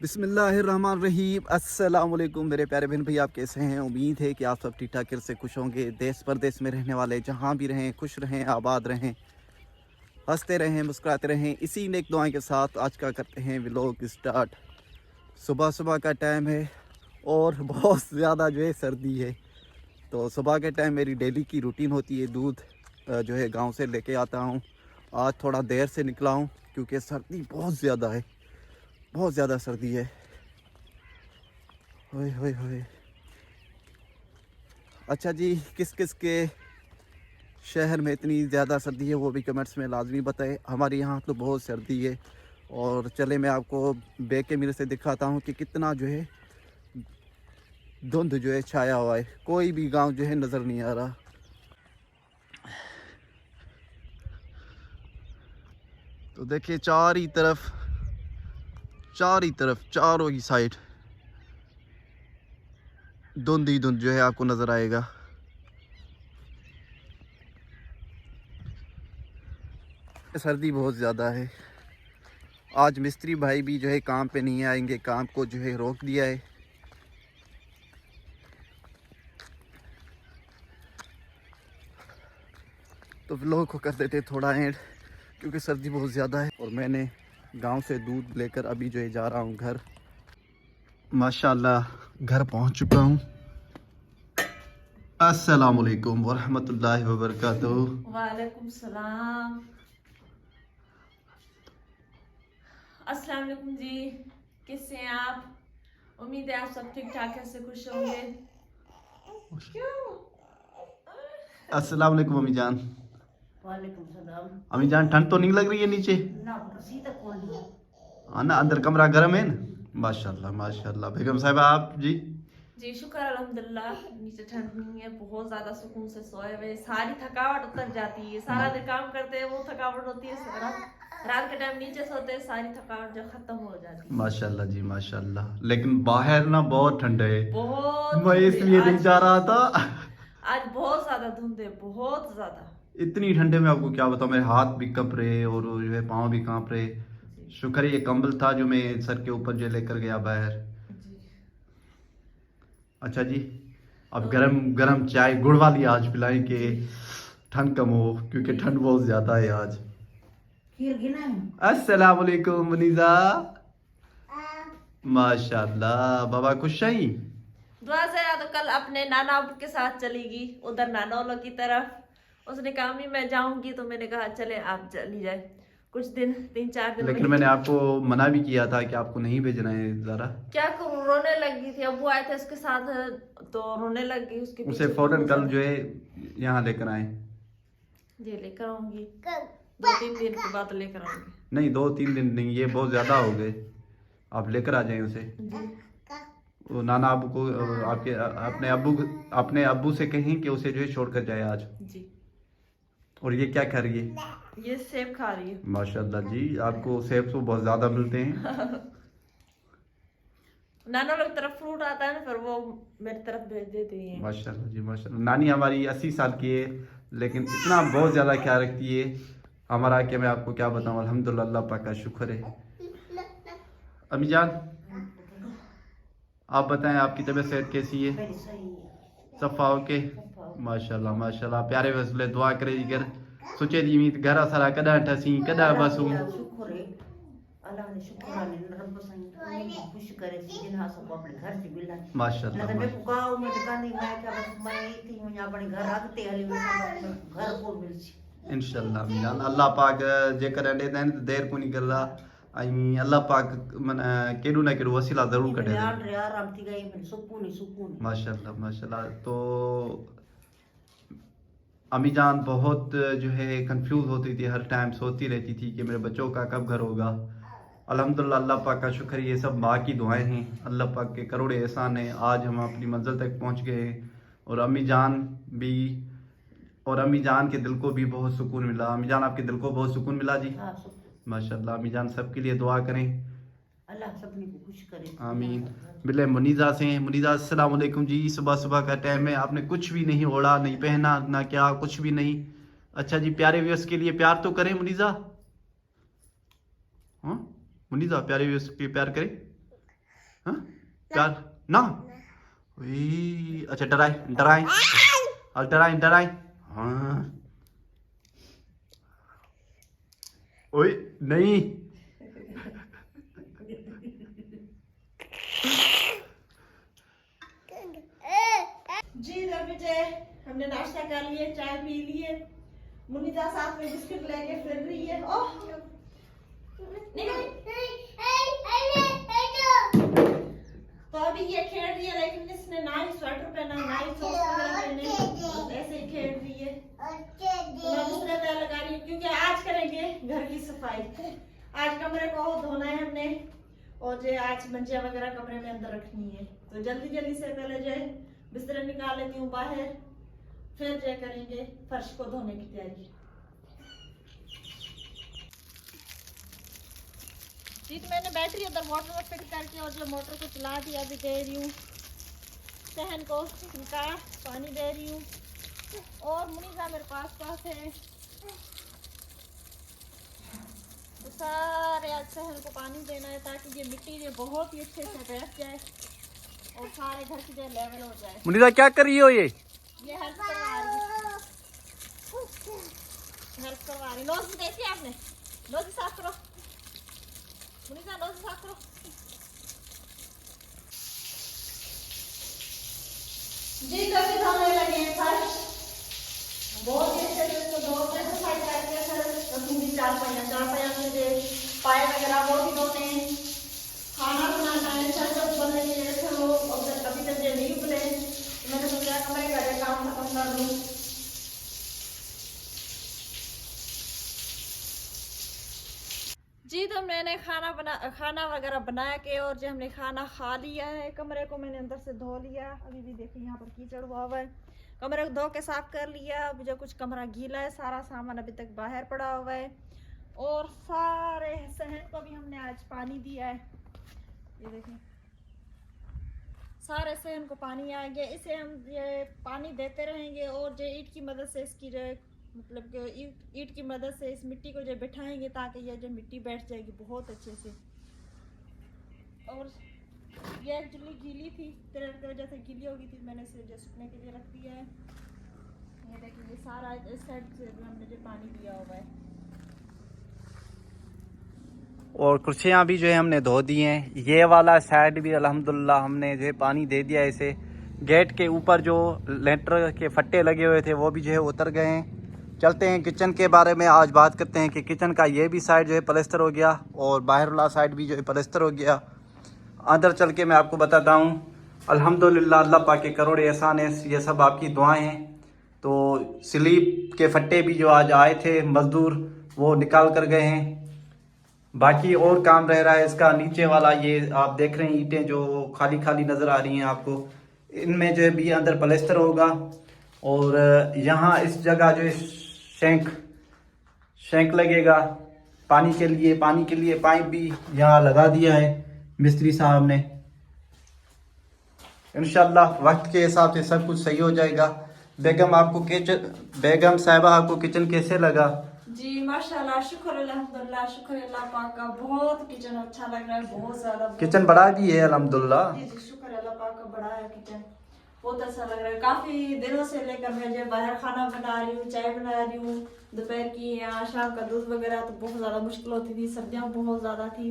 बिस्मिल्लाहिर्रहमानिर्रहीम। अस्सलाम वालेकुम मेरे प्यारे बहन भाई, आप कैसे हैं? उम्मीद है कि आप सब ठीक ठाक से खुश होंगे। देश परदेश में रहने वाले जहाँ भी रहें, खुश रहें, आबाद रहें, हंसते रहें, मुस्कुराते रहें। इसी नेक दुआएं के साथ आज का करते हैं व्लॉग स्टार्ट। सुबह सुबह का टाइम है और बहुत ज़्यादा जो है सर्दी है। तो सुबह के टाइम मेरी डेली की रूटीन होती है, दूध जो है गांव से लेके आता हूं। आज थोड़ा देर से निकला हूं क्योंकि सर्दी बहुत ज़्यादा है, बहुत ज़्यादा सर्दी है। होए होए होए। अच्छा जी, किस किस के शहर में इतनी ज़्यादा सर्दी है वो भी कमेंट्स में लाजमी बताएं। हमारे यहाँ तो बहुत सर्दी है। और चले मैं आपको बैक के मिरर से दिखाता हूँ कि कितना जो है धुंध जो है छाया हुआ है। कोई भी गांव जो है नज़र नहीं आ रहा। तो देखिए चारों तरफ चारों ही साइड धुंध ही धुंध जो है आपको नज़र आएगा। सर्दी बहुत ज़्यादा है। आज मिस्त्री भाई भी जो है काम पे नहीं आएंगे, काम को जो है रोक दिया है। तो व्लॉग को कर देते थोड़ा एंड, क्योंकि सर्दी बहुत ज़्यादा है। और मैंने गांव से दूध लेकर अभी जो है जा रहा हूं घर। माशाल्लाह घर पहुंच चुका हूं। अस्सलाम वालेकुम वरहमतुल्लाहि वबरकातुहू। वालेकुम सलाम। अस्सलाम वालेकुम जी, कैसे हैं आप? उम्मीद है आप सब ठीक ठाक से खुश होंगे। अस्सलाम वालेकुम अम्मी जान। वालेकुम सलाम। अम्मी जान ठंड तो नहीं लग रही है नीचे? ना किसी तक कौन है? हाँ ना, अंदर कमरा गर्म है ना। माशाल्लाह माशाल्लाह। बेगम साहिबा आप जी? जी शुक्र अल्हम्दुलिल्लाह, नीचे ठंड नहीं है, बहुत ज्यादा सुकून से सोए हुए, सारी थकावट उतर जाती है। सारा दिन काम करते हैं वो थकावट होती है, रात के टाइम नीचे सोते हैं सारी थकावट जो खत्म हो जाती है। माशाल्लाह जी माशाल्लाह। लेकिन बाहर ना बहुत ठंड है, बहुत मैं धुंध है इसलिए नहीं जा रहा था। आज बहुत ज्यादा धुंध है, बहुत ज्यादा। इतनी ठंडे में आपको क्या बताऊं, मेरे हाथ भी कप रहे और जो है पाँव भी कांप रहे। जी शुक्र है ये कंबल था जो मैं सर के ऊपर जो लेकर गया बाहर। जी। अच्छा जी, अब गरम गरम चाय गुड़ वाली आज पिलाएं कि ठंड कम हो, क्योंकि ठंड बहुत ज्यादा है आज। खीर गिना है? अस्सलाम वालेकुम मुनीजा। माशाल्लाह बाबा खुश हैं। दुआ से या तो कल अपने नाना के साथ चलेगी उधर नानौलो की तरफ। उसने कहा अम्मी मैं जाऊंगी, तो मैंने कहा चले आप चली जाए कुछ दिन, 3-4 दिन। लेकिन मैंने आपको मना भी किया था कि आपको नहीं भेजना है जरा। क्या करूं, रोने लगी थी। अबू आए थे उसके साथ तो रोने लग गई। उसके उसे पीछे फौरन बहुत कल ज्यादा- जो है यहाँ लेकर आए। जी लेकर आऊंगी, 2-3 दिन के बाद लेकर आऊंगी। नहीं 2-3 दिन नहीं, ये बहुत ज्यादा हो गए। आप लेकर आ जाएं उसे। जी वो नाना अबू को आपके अपने अब्बू से कहें कि उसे जो है छोड़ कर जाए आज। जी। और ये क्या कर रही है? ये सेब खा रही है। माशाल्लाह जी, आपको सेब तो बहुत ज्यादा मिलते हैं। नाना लोग तरफ फ्रूट आता है ना, फिर वो मेरी तरफ भेज देती है। माशाल्लाह जी माशाल्लाह। नानी हमारी 80 साल की है, लेकिन इतना बहुत ज़्यादा ख्याल रखती है हमारा कि मैं आपको क्या बताऊँ। अल्हम्दुलिल्लाह, अल्लाह पाक का शुक्र है। अम्मी जान आप बताएं, आपकी तबीयत सेहत कैसी है? मेरी सही है। सफ़ा ओके? माशाल्लाह माशाल्लाह। प्यारे वसले दुआ करे कर सोचे दी उम्मीद घर सारा कदा ठसी कदा बसूं। शुक्र है, अल्लाह ने शुक्र है रब साईं खुश करे जिन्हा सब अपने घर से मिला। माशाल्लाह ना मैं गाँव में गांधी मैं क्या बस मैं थी हूं अपने घर रखते हली घर को मिल सी इंशाल्लाह अम्मी जान। अल्लाह पाक जेकर ॾे देन त देर कोनी करदा। ऐं अल्लाह पाक मन केॾो न केॾो वसीला ज़रूर कढे यार देन। यार आराम थी गई मैं सुकून ही सुकून। माशाल्लाह माशाल्लाह। तो अम्मी जान बहुत जो है कंफ्यूज होती थी, हर टाइम सोचती रहती थी कि मेरे बच्चों का कब घर होगा। अल्हम्दुलिल्लाह, अल्लाह पाक का शुक्र, ये सब माँ की दुआएं हैं, अल्लाह पाक के करोड़े एहसान हैं। आज हम अपनी मंजिल तक पहुँच गए हैं। और अम्मी जान भी, और अम्मी जान के दिल को भी बहुत सुकून मिला। अम्मी जान आपके दिल को बहुत सुकून मिला जी? हाँ सुकून। माशाल्लाह। अम्मी जान सबके लिए दुआ करें। अल्लाह सबने को खुश करे। आमीन। मिले मुनीजा से। मुनीजा अस्सलाम वालेकुम जी। सुबह सुबह का टाइम है, आपने कुछ भी नहीं ओढ़ा, नहीं पहना, ना क्या, कुछ भी नहीं। अच्छा जी, प्यारे व्यूअर्स के लिए प्यार तो करें मुनीजा। हाँ मुनीजा, प्यारे व्यूअर्स के लिए प्यार करें। हाँ प्यार ना वही। अच्छा डराए डराए और डराए डराए। हाँ ओए नहीं। जी अभी जो हमने नाश्ता कर लिए, चाय पी लिए, मुनीता साथ में बिस्किट लेके फिर रही है। ओह तो अभी ये खेल रही है, लेकिन इसने ना ही स्वेटर पहना ना ही सॉक्स वगैरह पहने, बस ऐसे ही खेल रही है। तो मैं दूसरे तय लगा रही हूँ क्योंकि आज करेंगे घर की सफाई। आज कमरे को धोना है हमने और जो आज मंजिया वगैरह कमरे में अंदर रखनी है। तो जल्दी जल्दी से पहले जो बिस्तर निकाल लेती हूँ बाहर, फिर जो करेंगे फर्श को धोने की तैयारी। जी तो मैंने बैटरी उधर मोटर में फिट करके और जो मोटर को चला दिया, अभी दे रही हूँ सहन को इनका पानी दे रही हूँ और मुनीसा मेरे पास है। तो सारे आज सहन को पानी देना है ताकि ये मिट्टी जो बहुत ही अच्छे से बैठ जाए और सारे घर की जो लेवल हो जाए। मुनीसा क्या कर रही हो ये हेल्प करवा रही है, हेल्प करवा रही। नोज भी देखी आपने, नोज साफ करो मुनीसा, नोज साफ करो। जी कभी धोने लगे हैं फर्श, बहुत ही अच्छे से इसको धो के सफाई करके फिर रखूंगी चारपाइयाँ मुझे पाए वगैरह वो भी धोते हैं। खाना बनाना है, छत बनने के लिए फिर वो अभी तक जो नहीं उबले, मैंने सोचा कमरे का काम खत्म कर लूँ। जी तो मैंने खाना वगैरह बना के और जो हमने खाना खा लिया है, कमरे को मैंने अंदर से धो लिया। अभी भी देखिए यहाँ पर कीचड़ हुआ हुआ है, कमरे को धो के साफ कर लिया। अभी जो कुछ कमरा गीला है, सारा सामान अभी तक बाहर पड़ा हुआ है और सारे सहन को भी हमने आज पानी दिया है। ये देखिए सारे सहन को पानी आ गया, इसे हम ये पानी देते रहेंगे और जो ईंट की मदद से इसकी जो मतलब कि ईंट की मदद से इस मिट्टी को जो बिठाएंगे ताकि ये जो मिट्टी बैठ जाएगी बहुत अच्छे से। और ये एक्चुअली गीली थी, तेरे की वजह से गीली हो गई थी, मैंने इसे जो सूखने के लिए रख दिया है। ये देखिए ये सारा इस साइड से हमने जो पानी दिया हुआ है और कुर्सियाँ भी जो है हमने धो दी हैं। ये वाला साइड भी अल्हम्दुलिल्लाह हमने जो है पानी दे दिया है इसे। गेट के ऊपर जो लेंटर के फट्टे लगे हुए थे वो भी जो है उतर गए हैं। चलते हैं किचन के बारे में आज बात करते हैं कि किचन का ये भी साइड जो है प्लास्टर हो गया और बाहर वाला साइड भी जो है प्लास्टर हो गया। अंदर चल के मैं आपको बताता हूँ। अल्हम्दुलिल्लाह अल्लाह पाक के करोड़ एहसान है, ये सब आपकी दुआएं हैं। तो स्लीप के फट्टे भी जो आज आए थे मजदूर वो निकाल कर गए हैं। बाकी और काम रह रहा है इसका। नीचे वाला ये आप देख रहे हैं ईंटें जो खाली खाली नज़र आ रही हैं आपको, इनमें जो है भी अंदर प्लास्टर होगा। और यहाँ इस जगह जो है शैंक लगेगा पानी के लिए पाइप भी यहाँ लगा दिया है मिस्त्री साहब ने। इंशाल्लाह वक्त के हिसाब से सब कुछ सही हो जाएगा। बेगम साहिबा आपको किचन कैसे लगा? जी माशाल्लाह, शुक्र अल्हम्दुलिल्लाह, शुक्र अल्लाह पाक का, बहुत किचन अच्छा लग रहा है, बहुत ज्यादा। किचन बड़ा भी है अल्हम्दुलिल्लाह। जी जी शुक्र अल्लाह पाक का, बड़ा है किचन, बहुत अच्छा लग रहा है। काफी दिनों से लेकर मैं जो बाहर खाना बना रही हूँ, चाय बना रही हूँ दोपहर की या शाम का दूध वगैरह, तो बहुत ज्यादा मुश्किल होती थी, सर्दियाँ बहुत ज्यादा थी।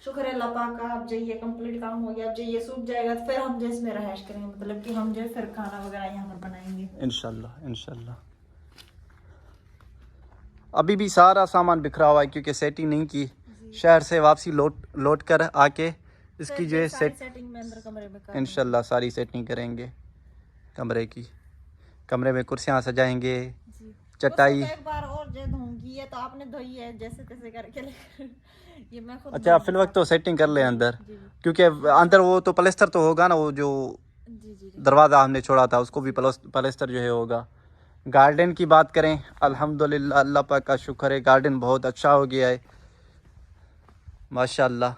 शुक्र अल्लाह पाक का, अब जो ये कंप्लीट काम हो गया, अब जो ये सूख जाएगा तो फिर हम जो इसमें रहायश करेंगे, मतलब कि हम जो फिर खाना वगैरह यहाँ पर बनाएंगे इंशाल्लाह इंशाल्लाह। अभी भी सारा सामान बिखरा हुआ है क्योंकि सेटिंग नहीं की। शहर से वापसी लौट कर आके इसकी जो है सेटिंग में अंदर कमरे में इंशाल्लाह सारी सेटिंग करेंगे कमरे की। कमरे में कुर्सियाँ सजाएंगे, चटाई। एक बार और जो धोऊंगी, ये तो आपने धोई है जैसे तैसे करके ये मैं खुद। अच्छा फिल वक्त तो सेटिंग कर ले अंदर, क्योंकि अंदर वो तो प्लास्टर तो होगा ना, वो जो दरवाज़ा हमने छोड़ा था उसको भी प्लास्टर जो है होगा। गार्डन की बात करें, अल्हम्दुलिल्लाह अल्लाह पाक का शुक्र है, गार्डन बहुत अच्छा हो गया है माशाल्लाह।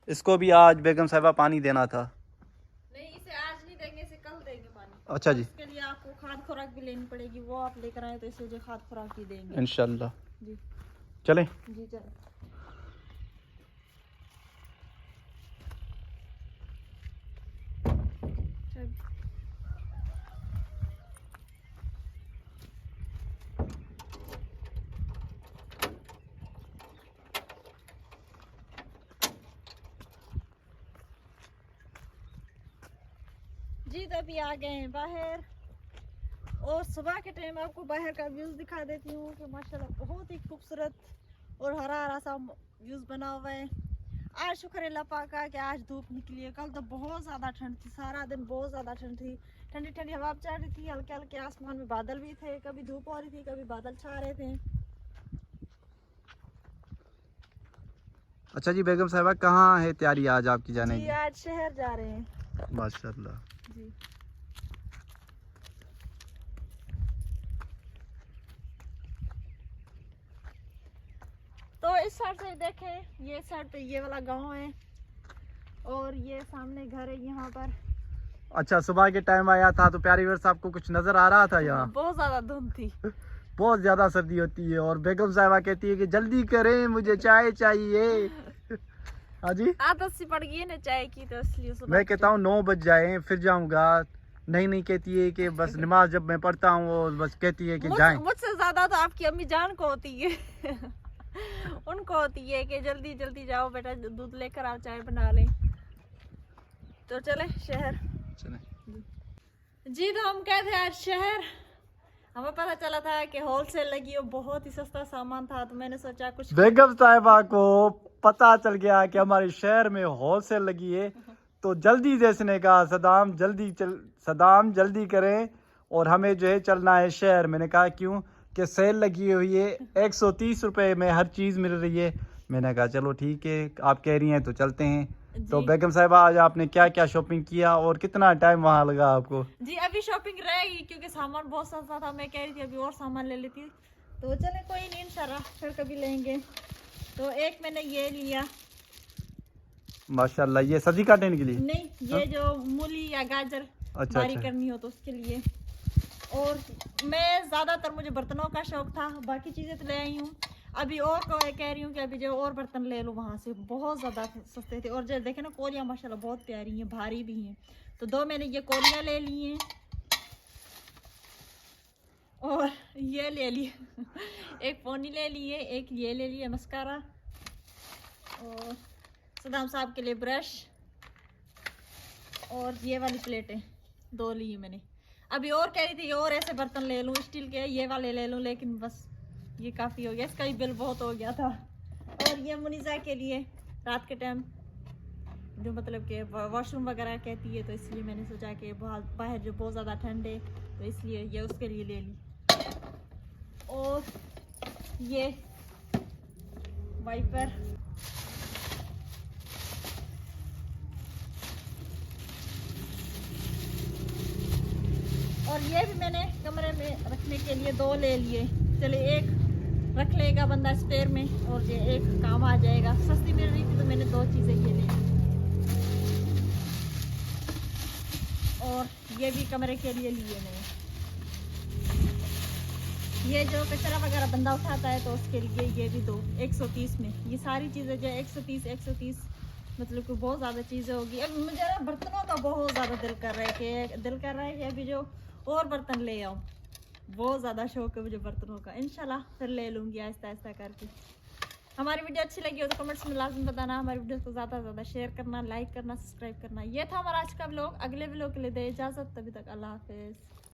इसको भी आज बेगम साहिबा पानी देना था। नहीं, इसे आज नहीं देंगे, इसे कल देंगे पानी। अच्छा जी, इसके लिए आपको खाद खुराक भी लेनी पड़ेगी, वो आप लेकर आए तो इसे जो खाद खुराक भी देंगे इंशाल्लाह। जी। चलें? जी चलो। जी तो अभी आ गए हैं बाहर और सुबह के टाइम आपको बाहर का व्यूज दिखा देती हूँ कि माशाल्लाह बहुत ही खूबसूरत और हरा हरा सा व्यूज बना हुआ है। आज शुक्र अल्लाह पाक का कि आज धूप निकली है। कल तो बहुत ज़्यादा ठंड थी, सारा दिन बहुत ज़्यादा ठंड थी, ठंडी ठंडी हवा चल रही थी, हल्के हल्के आसमान में बादल भी थे, कभी धूप हो रही थी कभी बादल छा रहे थे। अच्छा जी बेगम साहिबा, कहाँ है तैयारी आज आपकी जाने जी की? आज शहर जा रहे हैं माशाल्लाह। जी। तो इस साइड से देखें, ये साइड पे ये वाला गांव है और ये सामने घर है यहाँ पर। अच्छा, सुबह के टाइम आया था तो प्यारी व्यूअर्स आपको कुछ नजर आ रहा था यहाँ? बहुत ज्यादा धुंध थी। बहुत ज्यादा सर्दी होती है और बेगम साहिबा कहती है कि जल्दी करें, मुझे चाय चाहिए। हाँ जी, आदत सी पड़ गई है ना चाय की, तो इसलिए सुबह मैं कहता हूँ 9 बज जाए फिर जाऊंगा। नहीं कहती है कि बस नमाज जब मैं पढ़ता हूँ वो बस कहती है कि जाएं। मुझसे ज्यादा तो आपकी अम्मी जान को होती है उनको होती है कि जल्दी जल्दी जाओ बेटा, दूध लेकर आओ, चाय बना लें। तो चले शहर। जी तो हम गए थे आज शहर। हमें पता चला था कि होलसेल लगी और बहुत ही सस्ता सामान था, तो मैंने सोचा कुछ बेगम साहिबा को पता चल गया कि हमारे शहर में होलसेल लगी है, तो जल्दी से इसने कहा सदाम जल्दी करें और हमें जो है चलना है शहर। मैंने कहा क्यों? कि सेल लगी हुई है, 130 रुपए में हर चीज़ मिल रही है। मैंने कहा चलो ठीक है, आप कह रही हैं तो चलते हैं। तो बेगम साहिबा आज आपने क्या क्या शॉपिंग किया और कितना टाइम वहाँ लगा आपको? जी अभी शॉपिंग रहेगी क्योंकि सामान बहुत सस्ता था। मैं कह रही थी अभी और सामान ले लेती, तो चले कोई नहीं, इंशाल्लाह फिर कभी लेंगे। तो एक मैंने ये लिया, माशाल्लाह, ये सब्जी काटने के लिए? नहीं ये जो मूली या गाजर अच्छा, बारी करनी हो तो उसके लिए। और मैं ज़्यादातर मुझे बर्तनों का शौक था, बाकी चीज़ें तो ले आई हूँ। अभी और कह रही हूँ कि अभी जो और बर्तन ले लो वहाँ से, बहुत ज़्यादा सस्ते थे। और जो देखे ना कोलियाँ माशाल्लाह बहुत प्यारी हैं, भारी भी हैं। तो 2 मैंने ये कोलियाँ ले ली हैं और ये ले ली एक पोनी ले ली है, एक ये ले लिया मस्कारा, और सदाम साहब के लिए ब्रश, और ये वाली प्लेटें 2 ली है मैंने। अभी और कह रही थी और ऐसे बर्तन ले लूँ स्टील के, ये वाले ले लूँ, लेकिन बस ये काफ़ी हो गया, इसका ही बिल बहुत हो गया था। और ये मुनीज़ा के लिए रात के टाइम जो मतलब कि वॉशरूम वगैरह कहती है, तो इसलिए मैंने सोचा कि बाहर जो बहुत ज़्यादा ठंड है तो इसलिए ये उसके लिए ले ली। और ये वाइपर, और ये भी मैंने कमरे में रखने के लिए 2 ले लिए। चले एक रख लेगा बंदा स्पेयर में और ये एक काम आ जाएगा। सस्ती मिल रही थी तो मैंने 2 चीज़ें ये ली। और ये भी कमरे के लिए लिए मैंने। ये जो कचरा वगैरह बंदा उठाता है तो उसके लिए ये भी 2, 130 में। ये सारी चीज़ें जो 130 मतलब कि बहुत ज़्यादा चीज़ें होगी। अब मुझे ना बर्तनों का बहुत ज़्यादा दिल कर रहा है कि अभी जो और बर्तन ले आऊँ। बहुत ज़्यादा शौक है मुझे बर्तनों का। इंशाल्लाह फिर ले लूँगी आहिस्ता आहिस्ता करके। हमारी वीडियो अच्छी लगी हो तो कमेंट्स में लाजमी बताना। हमारी वीडियो को ज़्यादा से ज़्यादा शेयर करना, लाइक करना, सब्सक्राइब करना। ये था हमारा आज का व्लॉग। अगले व्लॉग के लिए दे इजाज़त, तभी तक अल्लाह हाफिज़।